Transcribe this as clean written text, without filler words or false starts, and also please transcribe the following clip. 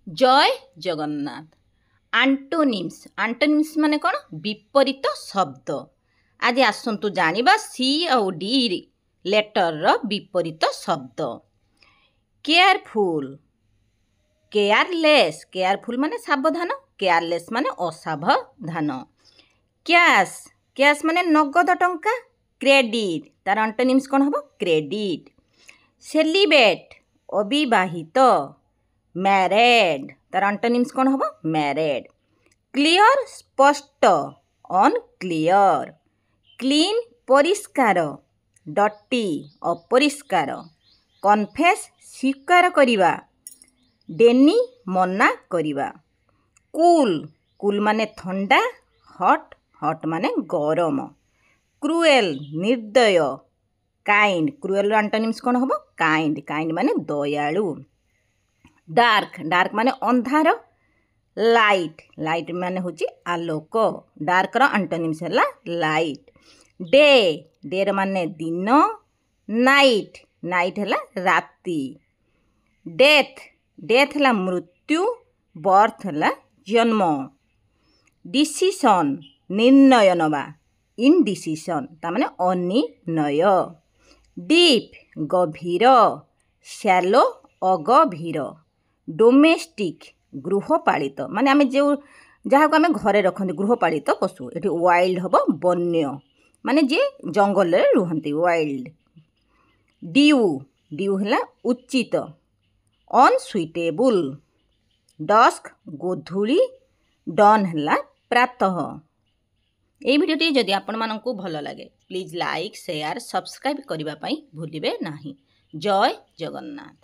जय जगन्नाथ। आंटोनिम्स आंटोनिम्स माने कौन विपरीत शब्द। आज आसतु जानिबा सी और डी लेटर रो विपरीत शब्द। केयरफुल केयरलेस केयरफुल माने सावधान केयरलेस माने असावधान। कैश कैश माने नगद टंका क्रेडिट तार आंटोनिम्स कौन हबो क्रेडिट। सेलिब्रेट अविवाहित मैरिड तार आंटोनिम्स कौन हबो मैरिड। क्लियर स्पष्ट अनक्लियर। क्लीन परिष्कार डटी अपरिष्कार। कन्फेस स्वीकार करिबा डेनी मना करिबा। कूल कूल माने ठंडा हट हट माने गरम। क्रुएल निर्दय काइंड क्रुएल आंटोनिम्स कौन हबो काइंड काइंड माने दयालु। डार्क डार्क माने अंधार। लाइट लाइट माने होची आलोक डार्क रो आंटोनिम्स हला लाइट। डे डे रो माने दिन। नाइट नाइट हला राती। डेथ डेथ हला मृत्यु बर्थ हला जन्म। डिसीजन निर्णय नवा इनडिसीजन ता माने अनिर्णय। डीप गभीर शैलो अगभीर। डोमेस्टिक गृहपालित माने आमे जो जहाँ को आमे घरे रखते गृहपालित पशु ये वाइल्ड हम वन्य माने जे जंगल रे रुहंती वाइल्ड। ड्यू ड्यू है उचित अनसुइटेबल। डस्क गोधूली डन है प्रातः। ये भिडियोटी जदि आपण मानकु भल लगे प्लीज लाइक शेयर सब्सक्राइब करने भूलिबे नहीं। जय जगन्नाथ।